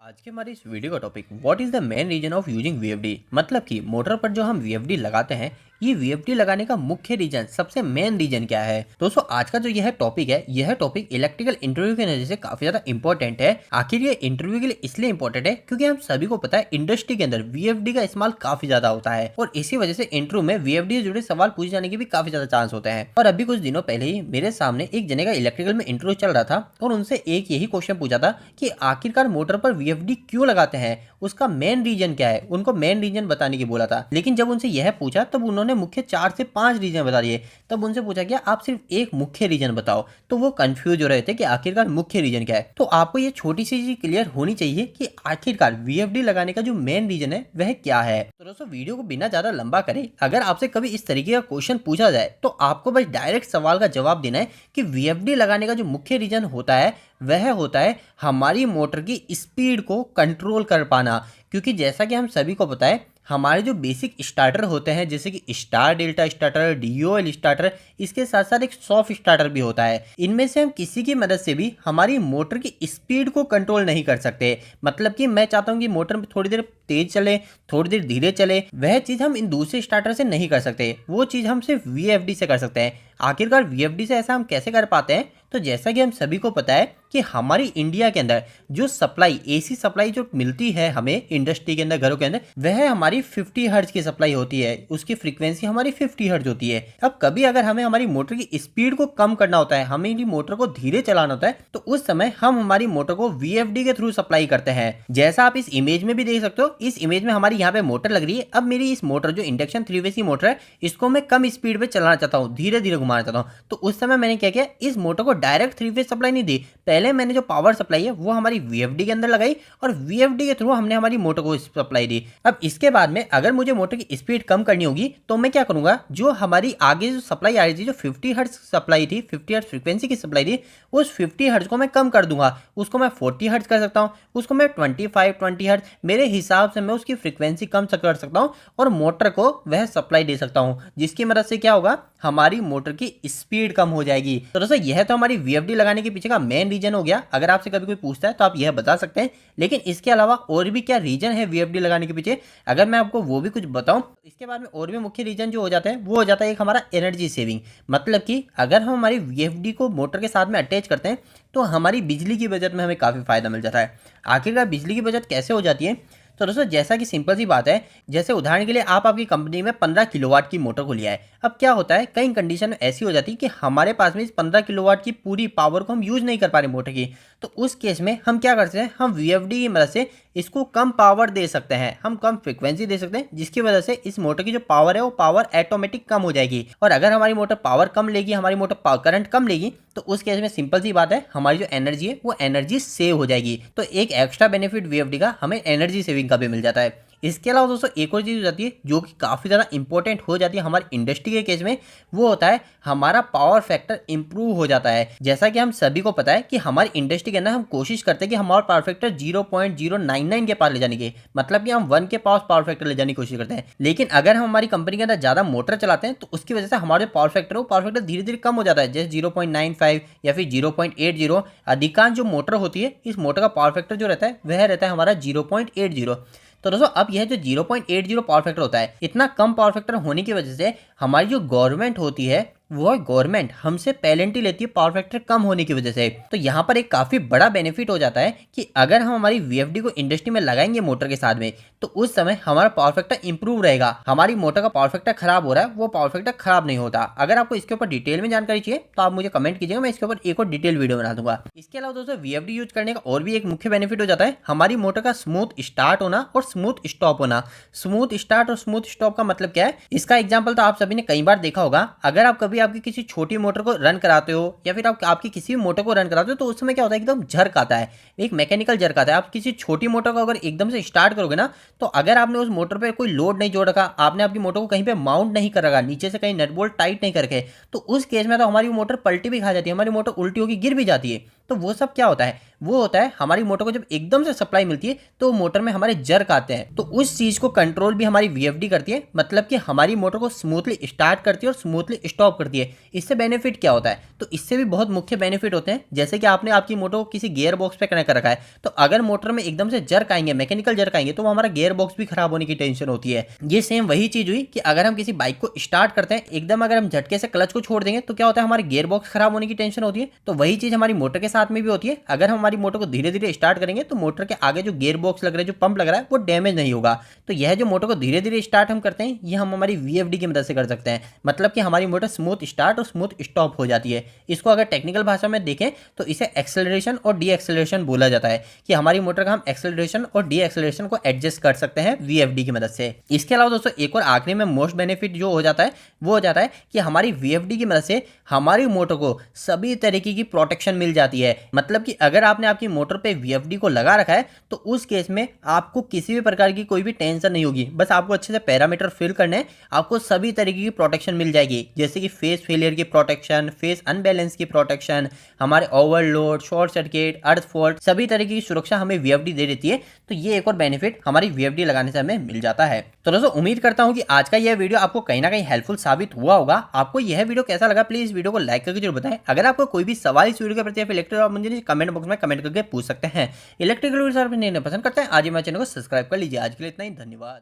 आज के हमारे इस वीडियो का topic what is the main reason of using VFD. मतलब कि मोटर पर जो हम वीएफडी लगाते हैं, ये वीएफडी लगाने का मुख्य रीजन, सबसे मेन रीजन क्या है। दोस्तों आज का जो यह टॉपिक है, यह टॉपिक इलेक्ट्रिकल इंटरव्यू की नजर से काफी ज्यादा इंपॉर्टेंट है। आखिर ये इंटरव्यू के लिए इसलिए इंपॉर्टेंट है क्योंकि हम सभी को पता है इंडस्ट्री के अंदर वीएफडी का इस्तेमाल काफी ज्यादा होता है और इसी वजह से इंटरव्यू में वीएफडी से जुड़े सवाल पूछे जाने के भी काफी ज्यादा चांस होते हैं। और अभी कुछ दिनों पहले ही मेरे सामने एक जने का इलेक्ट्रिकल में इंटरव्यू चल रहा था और उनसे एक यही क्वेश्चन पूछा था कि आखिरकार मोटर पर वीएफडी क्यों लगाते हैं, उसका मेन रीजन क्या है। उनको मेन रीजन बताने की बोला था, लेकिन जब उनसे यह पूछा तब उन्होंने मुख्य 4 से 5 रीजन बता दिए। तब उनसे पूछा गया आप सिर्फ एक मुख्य रीजन बताओ, तो वो कंफ्यूज हो रहे थे कि आखिरकार मुख्य रीजन क्या है। तो आपको ये छोटी सी चीज क्लियर होनी चाहिए कि आखिरकार वीएफडी लगाने का जो मेन रीजन है वह क्या है। तो दोस्तों वीडियो को बिना ज्यादा लंबा करे, अगर आपसे कभी इस तरीके का क्वेश्चन पूछा जाए तो आपको बस डायरेक्ट सवाल का जवाब देना है कि वीएफडी लगाने का जो मुख्य रीजन होता है वह होता है हमारी मोटर की स्पीड को कंट्रोल कर पाना। क्योंकि जैसा कि हम सभी को पता है हमारे जो बेसिक स्टार्टर होते हैं, जैसे कि star delta starter, DOL starter, इसके साथ साथ एक सॉफ्ट स्टार्टर भी होता है। इनमें से हम किसी की मदद से भी हमारी मोटर की स्पीड को कंट्रोल नहीं कर सकते। मतलब कि मैं चाहता हूं कि मोटर थोड़ी देर तेज चले, थोड़ी देर धीरे चले, वह चीज हम इन दूसरे स्टार्टर से नहीं कर सकते। वो चीज हम सिर्फ वीएफडी से कर सकते हैं। आखिरकार वीएफडी से ऐसा हम कैसे कर पाते हैं, तो जैसा कि हम सभी को पता है कि हमारी इंडिया के अंदर जो सप्लाई, एसी सप्लाई जो मिलती है हमें इंडस्ट्री के अंदर, घरों के अंदर, वह हमारी 50 हर्ट्ज की सप्लाई होती है। उसकी फ्रीक्वेंसी हमारी 50 हर्ट्ज होती है। अब कभी अगर हमें हमारी मोटर की स्पीड को कम करना होता है, हमें मोटर को धीरे चलाना होता है, तो उस समय हम हमारी मोटर को वीएफडी के थ्रू सप्लाई करते हैं। जैसा आप इस इमेज में भी देख सकते हो, इस इमेज में हमारी यहाँ पे मोटर लग रही है। अब मेरी इस मोटर जो इंडक्शन 3 फेज की मोटर है, इसको मैं कम स्पीड पे चलाना चाहता हूँ, धीरे धीरे घुमाना चाहता हूँ। तो उस समय मैंने क्या किया, इस मोटर को डायरेक्ट 3 फेज सप्लाई नहीं दी, पहले मैंने जो पावर सप्लाई है वो हमारी वीएफडी के अंदर लगाई और वीएफडी के थ्रू हमने हमारी मोटर को सप्लाई दी। अब इसके बाद में अगर मुझे मोटर की स्पीड कम करनी होगी तो मैं क्या करूंगा, जो हमारी आगे जो सप्लाई आ रही थी, जो 50 हर्ट्ज सप्लाई थी, 50 हर्ट्ज फ्रीक्वेंसी की सप्लाई थी, उस 50 हर्ट्ज को मैं कम कर दूंगा। उसको मैं 40 हर्ट्ज कर सकता हूँ, उसको मैं 20 हर्ट्ज, मेरे हिसाब से मैं उसकी फ्रीक्वेंसी कम कर सकता हूँ और मोटर को वह सप्लाई दे सकता हूँ, जिसकी मदद से क्या होगा, हमारी मोटर की स्पीड कम हो जाएगी। तो दोस्तों यह तो हमारी वीएफडी लगाने के पीछे का मेन रीजन हो गया। अगर आपसे कभी कोई पूछता है तो आप यह बता सकते हैं, लेकिन इसके अलावा और भी क्या रीजन है वीएफडी लगाने के पीछे, अगर मैं आपको वो भी कुछ बताऊं, इसके बाद में और भी मुख्य रीजन जो हो जाता है वो हो जाता है एक हमारा एनर्जी सेविंग। मतलब कि अगर हम हमारी वीएफडी को मोटर के साथ में अटैच करते हैं तो हमारी बिजली की बचत में हमें काफी फायदा मिल जाता है। आखिरकार बिजली की बचत कैसे हो जाती है, तो दोस्तों जैसा कि सिंपल सी बात है, जैसे उदाहरण के लिए आप आपकी कंपनी में 15 किलोवाट की मोटर को लिया है। अब क्या होता है, कई कंडीशन ऐसी हो जाती है कि हमारे पास में इस 15 किलोवाट की पूरी पावर को हम यूज नहीं कर पा रहे मोटर की। तो उस केस में हम क्या करते हैं, हम वीएफडी की मदद से इसको कम पावर दे सकते हैं, हम कम फ्रिक्वेंसी दे सकते हैं, जिसकी वजह से इस मोटर की जो पावर है वो पावर ऑटोमेटिक कम हो जाएगी। और अगर हमारी मोटर पावर कम लेगी, हमारी मोटर करंट कम लेगी, तो उस केस में सिंपल सी बात है, हमारी जो एनर्जी है वो एनर्जी सेव हो जाएगी। तो एक एक्स्ट्रा बेनिफिट वीएफडी का हमें एनर्जी सेविंग का भी मिल जाता है। इसके अलावा दोस्तों एक और चीज हो जाती है जो कि काफी ज्यादा इंपॉर्टेंट हो जाती है हमारी इंडस्ट्री के केस में, वो होता है हमारा पावर फैक्टर इंप्रूव हो जाता है। जैसा कि हम सभी को पता है कि हमारी इंडस्ट्री के अंदर हम कोशिश करते हैं कि हमारा पावर फैक्टर 0.099 के पास ले जाने की, मतलब कि हम 1 के पास पावर फैक्टर ले जाने की कोशिश करते हैं। लेकिन अगर हम हमारी कंपनी के अंदर ज्यादा मोटर चलाते हैं तो उसकी वजह से हमारे पावर फैक्टर धीरे धीरे कम हो जाता है, जैसे 0.95 या फिर 0.80। अधिकांश जो मोटर होती है, इस मोटर का पावर फैक्टर जो रहता है वह रहता है हमारा 0.80। तो दोस्तों अब यह जो 0.80 पावर फैक्टर होता है, इतना कम पावर फैक्टर होने की वजह से हमारी जो गवर्नमेंट होती है वो गवर्नमेंट हमसे पेनल्टी लेती है पावर फैक्टर कम होने की वजह से। तो यहाँ पर एक काफी बड़ा बेनिफिट हो जाता है कि अगर हम हमारी वीएफडी को इंडस्ट्री में लगाएंगे मोटर के साथ में, तो उस समय हमारा पावर फैक्टर इंप्रूव रहेगा। हमारी मोटर का पावर फैक्टर खराब हो रहा है, वो पावर फैक्टर खराब नहीं होता। अगर आपको इसके ऊपर डिटेल में जानकारी चाहिए तो आप मुझे कमेंट कीजिएगा, मैं इसके ऊपर एक और डिटेल वीडियो बना दूंगा। इसके अलावा दोस्तों वीएफडी यूज करने का और भी एक मुख्य बेनिफिट हो जाता है, हमारी मोटर का स्मूथ स्टार्ट होना और स्मूथ स्टॉप होना। स्मूथ स्टार्ट और स्मूथ स्टॉप का मतलब क्या है, इसका एग्जाम्पल तो आप सभी ने कई बार देखा होगा। अगर आप कभी आपकी किसी छोटी मोटर को रन कराते हो या फिर आप आपकी किसी भी मोटर को रन कराते हो, तो उस समय क्या होता है, एकदम झर्क आता है, एक मैकेनिकल झर्क आता है। आप किसी छोटी मोटर को अगर एकदम से स्टार्ट करोगे ना, तो अगर आपने उस मोटर पे कोई लोड नहीं जोड़ रखा, आपने आपकी मोटर को कहीं पे माउंट नहीं कर रखा, नीचे से कहीं नट बोल्ट टाइट नहीं करके, तो उस केस में तो हमारी मोटर पलटी भी खा जाती है, हमारी मोटर उल्टी होकर गिर भी जाती है। तो वो सब क्या होता है, वो होता है हमारी मोटर को जब एकदम से सप्लाई मिलती है तो मोटर में हमारे जर्क आते हैं, तो उस चीज को कंट्रोल भी हमारी वीएफडी करती है। मतलब कि हमारी मोटर को स्मूथली स्टार्ट करती है और स्मूथली स्टॉप करती है। इससे बेनिफिट क्या होता है, तो इससे भी बहुत मुख्य बेनिफिट होते हैं। जैसे कि आपने आपकी मोटर को किसी गियर बॉक्स पे कनेक्ट कर रखा है, तो अगर मोटर में एकदम से जर्क आएंगे, मैकेनिकल जर्क आएंगे, तो वो हमारा गियर बॉक्स भी खराब होने की टेंशन होती है। ये सेम वही चीज हुई कि अगर हम किसी बाइक को स्टार्ट करते हैं, एकदम अगर हम झटके से क्लच को छोड़ देंगे तो क्या होता है, हमारे गियर बॉक्स खराब होने की टेंशन होती है। तो वही चीज हमारी मोटर के साथ में भी होती है। अगर हम हमारी मोटर को धीरे धीरे स्टार्ट करेंगे तो मोटर के आगे जो गियर बॉक्स लग रहा है, जो पंप लग रहा है, वो डैमेज नहीं होगा। तो यह जो मोटर को धीरे धीरे स्टार्ट हम करते हैं, ये हम हमारी वीएफडी की मदद से कर सकते हैं। मतलब कि हमारी मोटर स्मूथ स्टार्ट और स्मूथ स्टॉप हो जाती है। इसको अगर टेक्निकल भाषा में देखें तो इसे एक्सेलरेशन और डी एक्सेलरेशन बोला जाता है, कि हमारी मोटर का हम एक्सेलरेशन और डी एक्सेलरेशन को एडजस्ट कर सकते हैं वीएफडी की मदद से। इसके अलावा दोस्तों एक और आखिरी में मोस्ट बेनिफिट जो हो जाता है, वो हो जाता है कि हमारी वीएफडी की मदद से हमारी मोटर को सभी तरीके की प्रोटेक्शन मिल जाती है। मतलब कि अगर आपने आपकी मोटर पे वीएफडी को लगा रखा है तो उस केस में आपको किसी भी प्रकार की कोई भी टेंशन नहीं होगी। बस आपको अच्छे से पैरामीटर फिल करने हैं, आपको सभी तरीके की प्रोटेक्शन मिल जाएगी। जैसे कि फेस फेलियर की प्रोटेक्शन, फेस अनबैलेंस की प्रोटेक्शन, हमारे ओवरलोड, शॉर्ट सर्किट, अर्थ फॉल्ट, सभी तरीके की सुरक्षा हमें वीएफडी दे देती है। तो ये एक और बेनिफिट हमारी वीएफडी लगाने से हमें मिल जाता है। तो दोस्तों उम्मीद करता हूं कि आज का यह वीडियो आपको कहीं ना कहीं हेल्पफुल साबित हुआ होगा। आपको यह वीडियो कैसा लगा प्लीज इस वीडियो को लाइक करके जरूर बताएं। अगर आपको कोई भी सवाल इस वीडियो के प्रति इलेक्ट्रिकल और मुझे कमेंट बॉक्स में कमेंट करके पूछ सकते हैं। इलेक्ट्रिकल वीडियो पसंद करते हैं आज ही मेरे चैनल को सब्सक्राइब कर लीजिए। आज के लिए इतना ही, धन्यवाद।